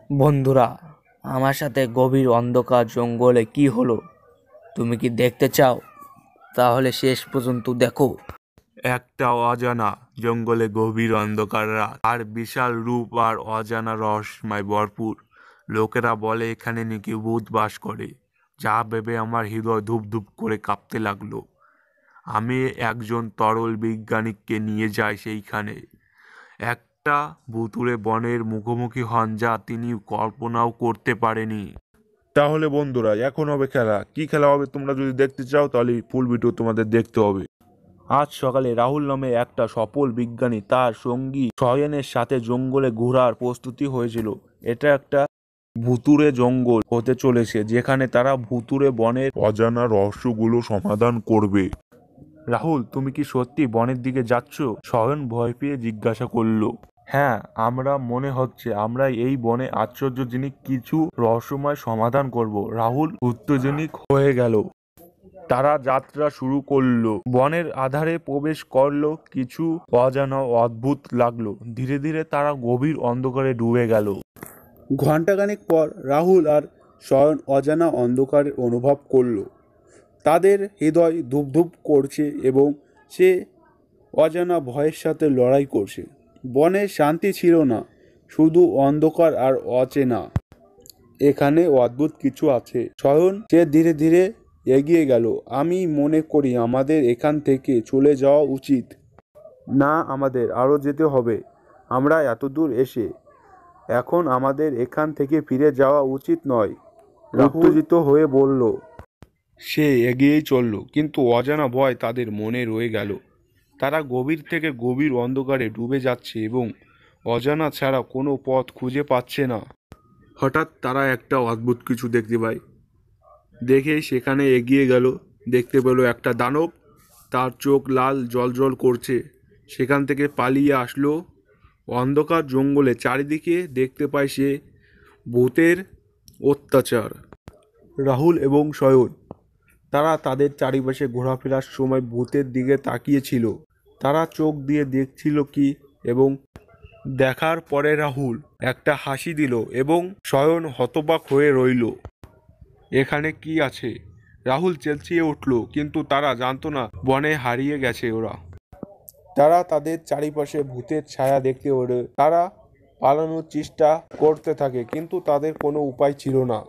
বন্ধুরা, আমার সাথে গভীর অন্ধকার জঙ্গলে কি হলো তুমি কি দেখতে চাও? তাহলে শেষ পর্যন্ত দেখো। একটা অজানা জঙ্গলে গভীর অন্ধকার রাত আর বিশাল রূপ আর অজানা রহস্যময় ভরপুর। লোকেরা বলে এখানে নাকি ভূত বাস করে, যা ভেবে আমার হৃদয় ধুপ ধুপ করে কাঁপতে লাগলো। আমি একজন তরল বিজ্ঞানীকে নিয়ে যাই সেইখানে। একটা ভুতুড়ে বনের মুখোমুখি হন যা তিনি কল্পনাও করতে পারেনি। তাহলে বন্ধুরা, এখন হবে খেলা। কি খেলা হবে তোমরা যদি দেখতে চাও তাহলে ফুল ভিডিও তোমাদের দেখতে হবে। আজ সকালে রাহুল নামে একটা সফল বিজ্ঞানী তার সঙ্গী সয়নের সাথে জঙ্গলে ঘোরার প্রস্তুতি হয়েছিল। এটা একটা ভুতুড়ে জঙ্গল হতে চলেছে, যেখানে তারা ভুতুড়ে বনের অজানা রহস্যগুলো সমাধান করবে। রাহুল, তুমি কি সত্যি বনের দিকে যাচ্ছ? সয়ন ভয় পেয়ে জিজ্ঞাসা করলো। হ্যাঁ, মনে হচ্ছে আমরা এই বনে আশ্চর্যজনক কিছু রহস্যময় সমাধান করব। রাহুল উত্তেজনিক হয়ে গেল। তারা যাত্রা শুরু করলো। বনের আধারে প্রবেশ করলো। কিছু অজানা অদ্ভুত লাগলো। ধীরে ধীরে তারা গভীর অন্ধকারে ডুবে গেল। ঘণ্টাখানেক পর রাহুল আর শয়ন অজানা অন্ধকার অনুভব করল। তাদের হৃদয় ধুপধুপ করছে এবং সে অজানা ভয়ের সাথে লড়াই করছে। বনে শান্তি ছিল না, শুধু অন্ধকার আর অচেনা। এখানে অদ্ভুত কিছু আছে। শয়ন সে ধীরে ধীরে এগিয়ে গেল। আমি মনে করি আমাদের এখান থেকে চলে যাওয়া উচিত। না, আমাদের আরও যেতে হবে। আমরা এতদূর এসে এখন আমাদের এখান থেকে ফিরে যাওয়া উচিত নয়, উত্তেজিত হয়ে বলল। সে এগিয়েই চলল, কিন্তু অজানা ভয় তাদের মনে রয়ে গেল। তারা গভীর থেকে গভীর অন্ধকারে ডুবে যাচ্ছে এবং অজানা ছাড়া কোনো পথ খুঁজে পাচ্ছে না। হঠাৎ তারা একটা অদ্ভুত কিছু দেখতে পায়। দেখে সেখানে এগিয়ে গেল। দেখতে পেল একটা দানব। তার চোখ লাল জ্বলজ্বল করছে। সেখান থেকে পালিয়ে আসলো। অন্ধকার জঙ্গলে চারিদিকে দেখতে পায় সে ভূতের অত্যাচার। রাহুল এবং শয়ন তারা তাদের চারিপাশে ঘোরাফেরার সময় ভূতের দিকে তাকিয়েছিল। তারা চোখ দিয়ে দেখছিল কি, এবং দেখার পরে রাহুল একটা হাসি দিল এবং শয়ন হতবাক হয়ে রইল। এখানে কি আছে? রাহুল চেঁচিয়ে উঠল, কিন্তু তারা জানতো না বনে হারিয়ে গেছে ওরা। তারা তাদের চারিপাশে ভূতের ছায়া দেখতে ওরে। তারা পালানোর চেষ্টা করতে থাকে, কিন্তু তাদের কোনো উপায় ছিল না।